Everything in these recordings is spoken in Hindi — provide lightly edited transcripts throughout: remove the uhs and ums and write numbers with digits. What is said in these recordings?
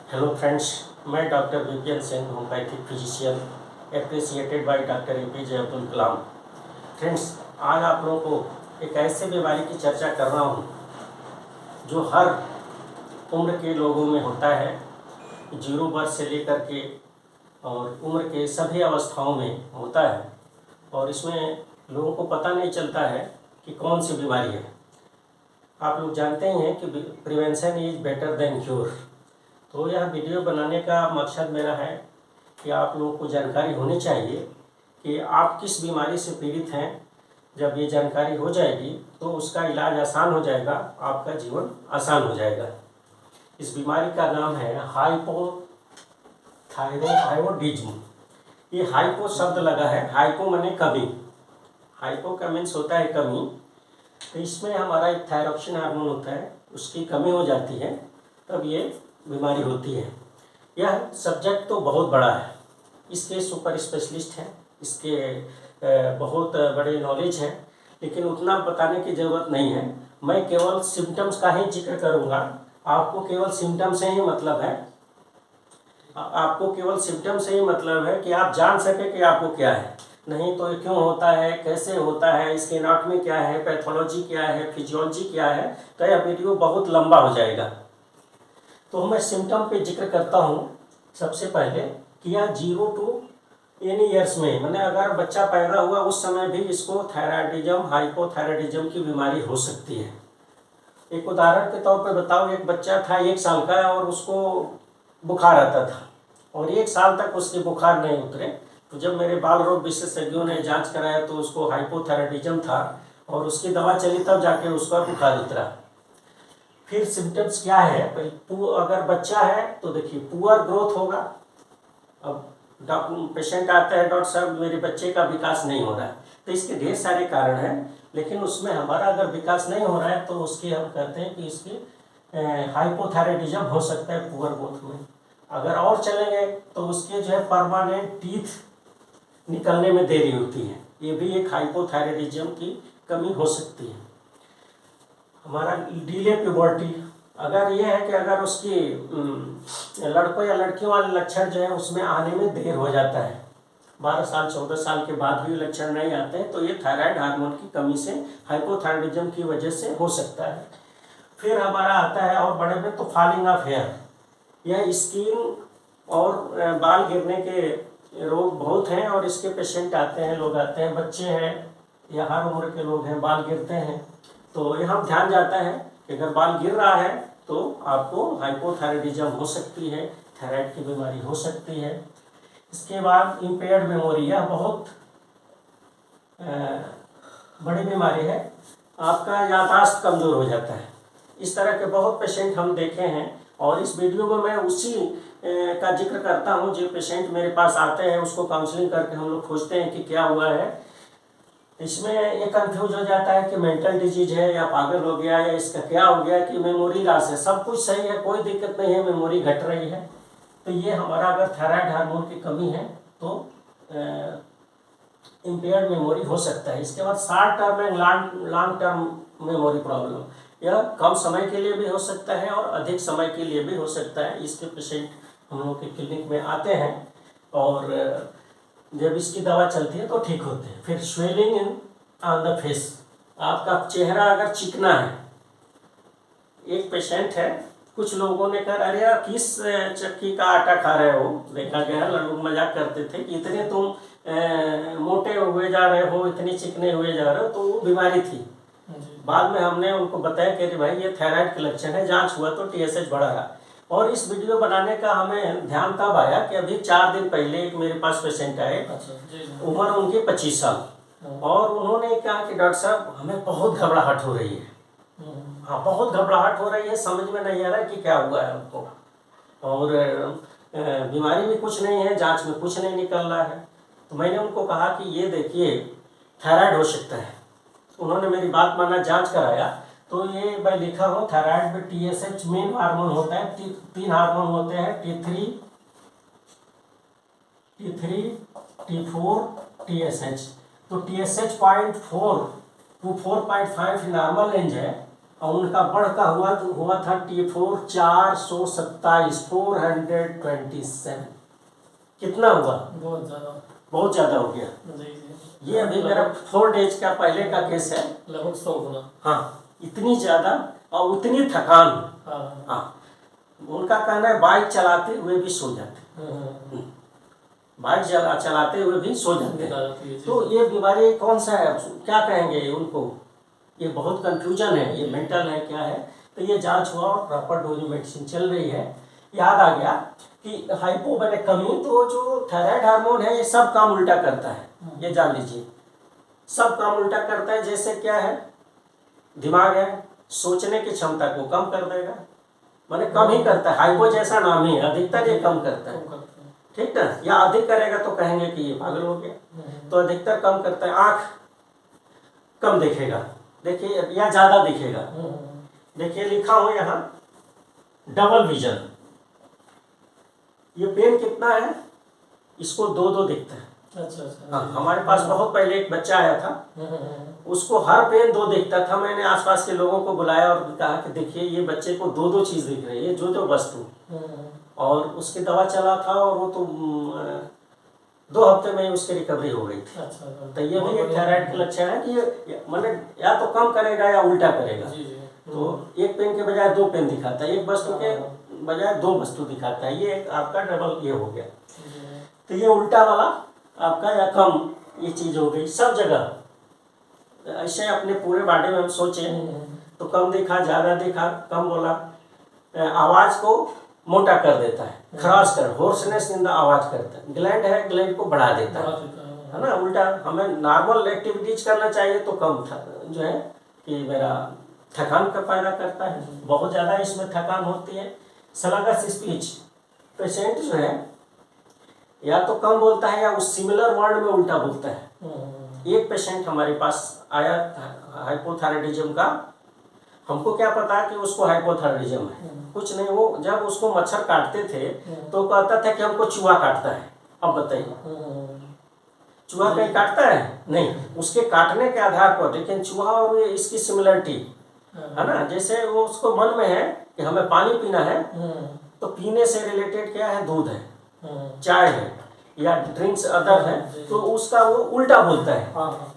हेलो फ्रेंड्स, मैं doctor Vipin Singh, homeopathic physician appreciated by doctor APJ Abdul Kalam. Friends, आज आप लोगों को एक ऐसे बीमारी की चर्चा कर रहा हूँ जो हर उम्र के लोगों में होता है, 0 वर्ष से लेकर के और उम्र के सभी अवस्थाओं में होता है और इसमें लोगों को पता नहीं चलता है कि कौन सी बीमारी है। आप लोग जानते ही हैं कि prevention is better than cure. तो यह वीडियो बनाने का मकसद मेरा है कि आप लोगों को जानकारी होनी चाहिए कि आप किस बीमारी से पीड़ित हैं। जब ये जानकारी हो जाएगी तो उसका इलाज आसान हो जाएगा, आपका जीवन आसान हो जाएगा। इस बीमारी का नाम है हाइपोथायरॉयडिज्म। ये हाइपो शब्द लगा है, हाइपो माने कमी, हाइपो का मीन्स होता है कमी। तो इसमें हमारा एक थायरॉक्सिन हार्मोन होता है, उसकी कमी हो जाती है तब ये बीमारी होती है। यह सब्जेक्ट तो बहुत बड़ा है, इसके सुपर स्पेशलिस्ट हैं, इसके बहुत बड़े नॉलेज हैं, लेकिन उतना बताने की ज़रूरत नहीं है। मैं केवल सिम्टम्स का ही जिक्र करूँगा। आपको केवल सिम्टम से ही मतलब है, आपको केवल सिम्टम से ही मतलब है कि आप जान सके कि आपको क्या है, नहीं तो क्यों होता है, कैसे होता है, इसकी एनाटॉमी क्या है, पैथोलॉजी क्या है, फिजियोलॉजी क्या है। तो यह वीडियो बहुत लंबा हो जाएगा। तो मैं सिम्टम पे जिक्र करता हूँ। सबसे पहले कि यह 0 to एनी ईयर्स में, मैंने अगर बच्चा पैदा हुआ उस समय भी इसको थायराइडिज्म, हाइपोथायरॉयडिज्म की बीमारी हो सकती है। एक उदाहरण के तौर पर बताओ, एक बच्चा था 1 साल का और उसको बुखार आता था और 1 साल तक उसके बुखार नहीं उतरे। तो जब मेरे बाल रोग विशेषज्ञों ने जांच कराया तो उसको हाइपोथायरॉयडिज्म था और उसकी दवा चली, तब जाके उसका बुखार उतरा। फिर सिम्टम्स क्या है, अगर बच्चा है तो देखिए पुअर ग्रोथ होगा। अब पेशेंट आता है, डॉक्टर साहब मेरे बच्चे का विकास नहीं हो रहा है, तो इसके ढेर सारे कारण हैं, लेकिन उसमें हमारा अगर विकास नहीं हो रहा है तो उसकी हम कहते हैं कि इसकी हाइपोथायरॉयडिज्म हो सकता है पुअर ग्रोथ में। अगर और चलेंगे तो उसके जो है परमानेंट टीथ निकलने में देरी होती है, ये भी एक हाइपोथायरॉयडिज्म की कमी हो सकती है। हमारा डिले प्यूबर्टी, अगर ये है कि अगर उसकी लड़कों या लड़कियों वाले लक्षण जो है उसमें आने में देर हो जाता है, 12 साल 14 साल के बाद भी लक्षण नहीं आते हैं, तो ये थायराइड हार्मोन की कमी से, हाइपोथायरॉयडिज्म की वजह से हो सकता है। फिर हमारा आता है और बड़े में तो फॉलिंग ऑफ हेयर, यह स्किन और बाल गिरने के रोग बहुत हैं और इसके पेशेंट आते हैं, लोग आते हैं, बच्चे हैं या हर उम्र के लोग हैं, बाल गिरते हैं। तो यहाँ ध्यान जाता है कि अगर बाल गिर रहा है तो आपको हाइपोथायरॉयडिज्म हो सकती है, थायराइड की बीमारी हो सकती है। इसके बाद इम्पेयर्ड मेमोरी, यह बहुत बड़ी बीमारी है, आपका याददाश्त कमज़ोर हो जाता है। इस तरह के बहुत पेशेंट हम देखे हैं और इस वीडियो में मैं उसी का जिक्र करता हूँ जो पेशेंट मेरे पास आते हैं, उसको काउंसलिंग करके हम लोग खोजते हैं कि क्या हुआ है। इसमें ये कंफ्यूज हो जाता है कि मेंटल डिजीज है या पागल हो गया या इसका क्या हो गया, कि मेमोरी लॉस है, सब कुछ सही है, कोई दिक्कत नहीं है, मेमोरी घट रही है। तो ये हमारा अगर थायराइड हार्मोन की कमी है तो इम्पेयर्ड मेमोरी हो सकता है। इसके बाद short term and long term memory problem, यह कम समय के लिए भी हो सकता है और अधिक समय के लिए भी हो सकता है। इसके पेशेंट हम लोग के क्लिनिक में आते हैं और जब इसकी दवा चलती है तो ठीक होते हैं। फिर swelling in on the face, आपका चेहरा अगर चिकना है, एक पेशेंट है, कुछ लोगों ने कहा अरे यार किस चक्की का आटा खा रहे हो, देखा गया लोग मजाक करते थे कि इतने तुम मोटे हुए जा रहे हो, इतने चिकने हुए जा रहे हो, तो वो बीमारी थी। बाद में हमने उनको बताया कि अरे भाई ये थायराइड के लक्षण है, जांच हुआ तो TSH बढ़ा रहा। और इस वीडियो बनाने का हमें ध्यान तब आया कि अभी 4 दिन पहले एक मेरे पास पेशेंट आए, उम्र उनकी 25 साल, और उन्होंने कहा कि डॉक्टर साहब हमें बहुत घबराहट हो रही है। हाँ, बहुत घबराहट हो रही है, समझ में नहीं आ रहा कि क्या हुआ है हमको, और बीमारी भी कुछ नहीं है, जांच में कुछ नहीं निकल रहा है। तो मैंने उनको कहा कि ये देखिए थायराइड हो सकता है। उन्होंने मेरी बात माना, जांच कराया तो ये मैं लिखा हूँ थायराइड में TSH मेन हार्मोन होता है, 3 हार्मोन होते हैं, T3, T4, TSH। तो TSH 0.4 to 4.5 नॉर्मल रेंज है और उनका बढ़ का हुआ था T4 427 427। कितना हुआ? बहुत ज़्यादा हो गया। जी। ये अभी मेरा 4 डेज का पहले का केस है, लगभग 100 गुना। हाँ, इतनी ज़्यादा और उतनी थकान। हाँ, उनका कहना है बाइक चलाते हुए भी सो जाते, बाइक चलाते हुए भी सो जाते। तो ये बीमारी कौन सा है, क्या कहेंगे उनको? ये बहुत कंफ्यूजन है, ये मेंटल है क्या है? तो ये जांच हुआ और प्रॉपर डोज मेडिसिन चल रही है। याद आ गया कि हाइपो मैंने कमी, तो जो थायराइड हार्मोन है ये सब काम उल्टा करता है, ये जान लीजिए, सब काम उल्टा करता है। जैसे क्या है, दिमाग है, सोचने की क्षमता को कम कर देगा, माने कम ही करता है। हाइपो जैसा नाम ही है, अधिकतर ये कम करता है, ठीक ना? या अधिक करेगा तो कहेंगे कि ये पागल हो गया। तो अधिकतर कम करता है। आँख कम दिखेगा, देखिए, या ज़्यादा दिखेगा। देखिए लिखा हो यहाँ डबल विजन। ये पेन कितना है, इसको 2-2 दिखता है। अच्छा। हाँ, हमारे पास बहुत पहले एक बच्चा आया था, उसको हर पेन 2 दिखता था। मैंने आसपास के लोगों को बुलाया और कहा कि देखिए ये बच्चे को 2-2 चीज़ दिख रही है, जो वस्तु। और उसकी दवा चला था और वो तो 2 हफ्ते में उसकी रिकवरी हो गई थी। अच्छा। तो ये भी एक थायराइड के लक्षण है कि ये मतलब या तो कम करेगा या उल्टा करेगा। तो एक पेन के बजाय 2 पेन दिखाता है, एक वस्तु के बजाय 2 वस्तु दिखाता है। ये एक आपका डबल ये हो गया। तो ये उल्टा वाला आपका या कम ये चीज़ हो गई सब जगह। ऐसे अपने पूरे बॉडी में हम सोचें तो कम दिखा, ज़्यादा दिखा, कम बोला, आवाज़ को मोटा कर देता है, खराश कर, होर्सनेस इन द आवाज़ करता है। ग्लैंड है, ग्लैंड को बढ़ा देता है ना, उल्टा। हमें नॉर्मल एक्टिविटीज करना चाहिए तो कम जो है कि मेरा थकान का पैदा करता है, बहुत ज़्यादा इसमें थकान होती है। स्लगस स्पीच, पेशेंट जो है या तो कम बोलता है या उस सिमिलर वर्ड में उल्टा बोलता है। एक पेशेंट हमारे पास आया हाइपोथायराइडिज्म का, हमको क्या पता कि उसको हाइपोथायराइडिज्म है, कुछ नहीं। वो जब उसको मच्छर काटते थे तो कहता था कि हमको चूहा काटता है। अब बताइए, चूहा कहीं काटता है? नहीं। उसके काटने के आधार पर, लेकिन चूहा और इसकी सिमिलरिटी है ना। जैसे वो उसको मन में है कि हमें पानी पीना है, तो पीने से रिलेटेड क्या है, दूध है, चाय है या ड्रिंक्स अदर है, तो उसका वो उल्टा बोलता है।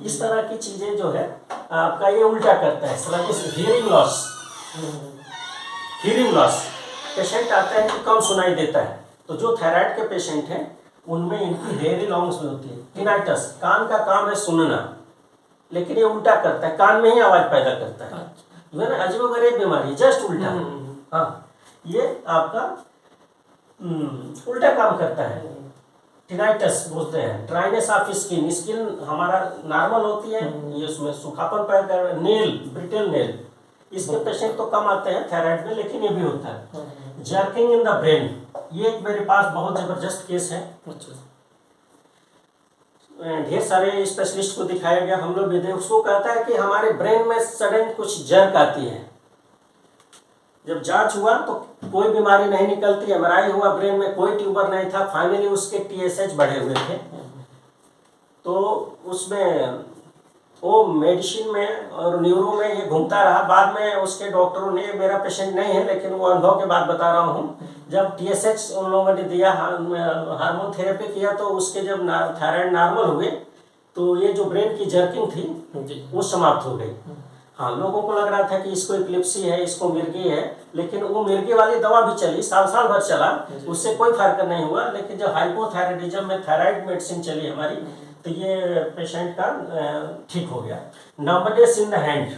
इस तरह की चीज़ें जो है आपका ये उल्टा करता है। हियरिंग लॉस पेशेंट आते हैं कि कम सुनाई देता है, तो जो थायराइड के पेशेंट हैं उनमें इनकी हेयरिंग लॉस में होती है। टिनाइटस, कान का काम है सुनना, लेकिन ये उल्टा करता है, कान में ही आवाज़ पैदा करता है। जो है ना अजीबोगरीब बीमारी, जस्ट उल्टा। हाँ, ये आपका उल्टा काम करता है। टिनाइटस बोलते हैं। ड्राइनेस ऑफ स्किन, स्किन हमारा नॉर्मल होती है, ये उसमें सूखापन पैदा कर रहा है। नेल, ब्रिटल नेल, इसके पेशेंट तो कम आते हैं थायराइड में, लेकिन ये भी होता है। जर्किंग इन द ब्रेन, ये एक मेरे पास बहुत ज़बरदस्त केस है। ढेर सारे स्पेशलिस्ट को दिखाया गया, हम लोग भी थे। उसको कहता है कि हमारे ब्रेन में सडन कुछ जर्क आती है। जब जांच हुआ तो कोई बीमारी नहीं निकलती, एमआरआई हुआ, ब्रेन में कोई ट्यूमर नहीं था। फाइनली उसके TSH बढ़े हुए थे, तो उसमें वो मेडिसिन में और न्यूरो में ये घूमता रहा। बाद में उसके डॉक्टरों ने, मेरा पेशेंट नहीं है लेकिन वो अनुभव के बाद बता रहा हूँ, जब TSH उन लोगों ने दिया, हार्मोन थेरेपी किया, तो उसके जब थायराइड नॉर्मल हुए तो ये जो ब्रेन की जर्किंग थी वो समाप्त हो गई। हाँ, लोगों को लग रहा था कि इसको एपिलेप्सी है, इसको मिर्गी है, लेकिन वो मिर्गी वाली दवा भी चली, साल भर चला, उससे कोई फर्क नहीं हुआ। लेकिन जब हाइपोथायराइडिज्म में थायराइड मेडिसिन चली हमारी, तो ये पेशेंट का ठीक हो गया। नंबरनेस इन द हैंड,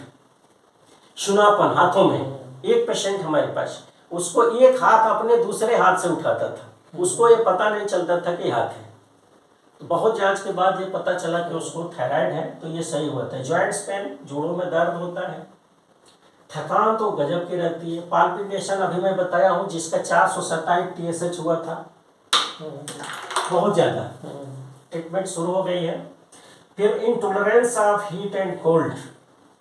सुनापन हाथों में। एक पेशेंट हमारे पास, उसको एक हाथ अपने दूसरे हाथ से उठाता था, उसको ये पता नहीं चलता था कि हाथ है। तो बहुत जांच के बाद ये पता चला कि उसको थायराइड है, तो ये सही हुआ था। जॉइंट्स पेन, जोड़ों में दर्द होता है। थकान तो गजब की रहती है। पाल्पिटेशन अभी मैं बताया हूँ, जिसका 427 TSH हुआ था, बहुत ज़्यादा। ट्रीटमेंट शुरू हो गई है। फिर intolerance of heat and cold,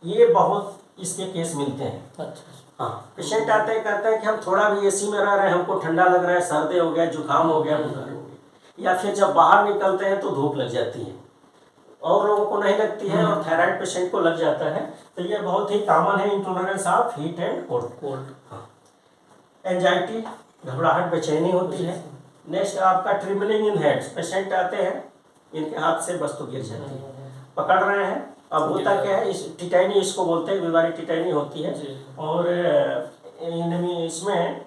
ये बहुत इसके केस मिलते हैं। हाँ, पेशेंट आते हैं, कहते हैं कि हम थोड़ा भी AC में रह रहे हैं, हमको ठंडा लग रहा है, सर्दी हो गया, जुकाम हो गया, बुखार हो गया, या फिर जब बाहर निकलते हैं तो धूप लग जाती है। और लोगों को नहीं लगती है और थायराइड पेशेंट को लग जाता है। तो ये बहुत ही कॉमन है, intolerance of heat and cold. Anxiety, घबराहट, बेचैनी होती है। नेक्स्ट आपका ट्रिबलिंग इन हेड्स, पेशेंट आते हैं इनके हाथ से वस्तु गिर जाती है, पकड़ रहे हैं। अब होता क्या है, इस टिटाइनी इसको बोलते हैं, बीमारी टिटाइनी होती है। और इसमें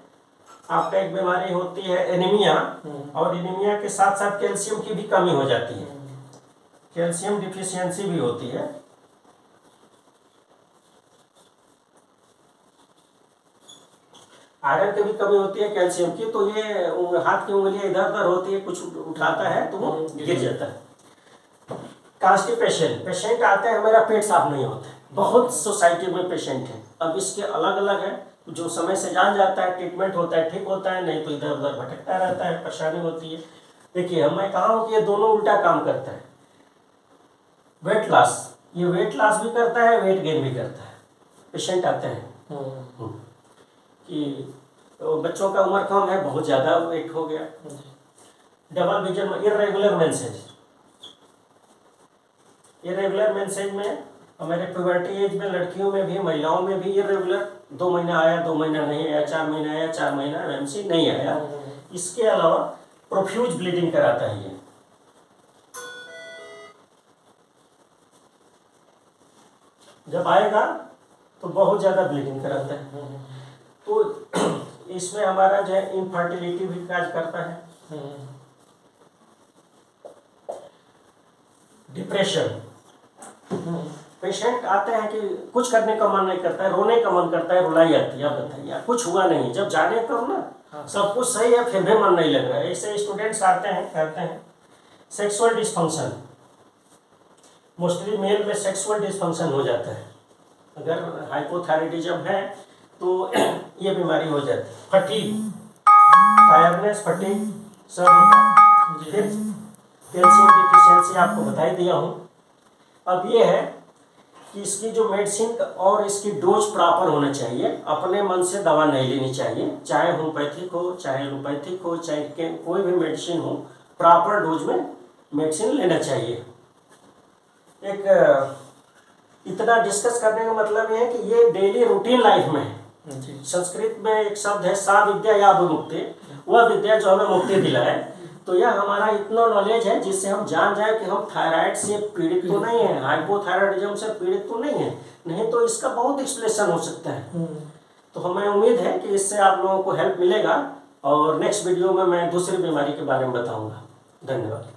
आपका एक बीमारी होती है एनीमिया, और एनीमिया के साथ साथ कैल्शियम की भी कमी हो जाती है, कैल्शियम डिफिशियंसी भी होती है। आयरन की भी कमी होती है, कैल्शियम की। तो ये हाथ की उंगलियां इधर उधर होती है, कुछ उठाता है तो वो गिर जाता है। कॉन्स्टिपेशन, पेशेंट आते हैं मेरा पेट साफ नहीं होता है, बहुत सोसाइटी में पेशेंट है। अब इसके अलग अलग है, जो समय से जान जाता है, ट्रीटमेंट होता है, ठीक होता है, नहीं तो इधर उधर भटकता रहता है, परेशानी होती है। देखिए मैं कहा हूँ कि ये दोनों उल्टा काम करता है। वेट लॉस, ये वेट लॉस भी करता है, वेट गेन भी करता है। पेशेंट आते हैं कि तो बच्चों का उम्र कम है, बहुत ज़्यादा वेट हो गया। Double vision, irregular message, irregular message में हमारे प्यूबर्टी एज में लड़कियों में भी महिलाओं में भी इरेगुलर, 2 महीना आया, 2 महीना नहीं आया, 4 महीना आया, 4 महीना एमसी नहीं आया। इसके अलावा प्रोफ्यूज ब्लीडिंग कराता है ये। जब आएगा तो बहुत ज़्यादा ब्लीडिंग कराता है। तो इसमें हमारा जो है इनफर्टिलिटी भी काज करता है। डिप्रेशन, पेशेंट आते हैं कि कुछ करने का मन नहीं करता है, रोने का मन करता है, रुलाई आती है, बताइए कुछ हुआ नहीं, जब जाने करो ना सब कुछ सही है फिर भी मन नहीं लग रहा है। ऐसे स्टूडेंट्स आते हैं, कहते हैं सेक्सुअल डिसफंक्शन, मोस्टली मेल में सेक्सुअल डिसफंक्शन हो जाता है। अगर हाइपोथायराइडिज्म है तो ये बीमारी हो जाती है। फटीग, टायर्डनेस, फटीग सब होता है। फिर कैल्शियम डिफिशियंसी आपको बता ही दिया हूँ। अब ये है कि इसकी जो मेडिसिन और इसकी डोज प्रॉपर होना चाहिए, अपने मन से दवा नहीं लेनी चाहिए, चाहे होम्योपैथिक हो, चाहे एलोपैथिक हो, चाहे कोई भी मेडिसिन हो, प्रॉपर डोज में मेडिसिन लेना चाहिए। एक इतना डिस्कस करने का मतलब ये है कि ये डेली रूटीन लाइफ में है। संस्कृत में एक शब्द है सा विद्या या विमुक्ति, वह विद्या जो हमें मुक्ति दिलाए। तो यह हमारा इतना नॉलेज है जिससे हम जान जाए कि हम थायराइड से पीड़ित तो नहीं है, हाइपोथायराइडिज्म से पीड़ित तो नहीं है, नहीं तो इसका बहुत एक्सप्लेनेशन हो सकता है। तो हमें उम्मीद है कि इससे आप लोगों को हेल्प मिलेगा, और नेक्स्ट वीडियो में मैं दूसरी बीमारी के बारे में बताऊंगा। धन्यवाद।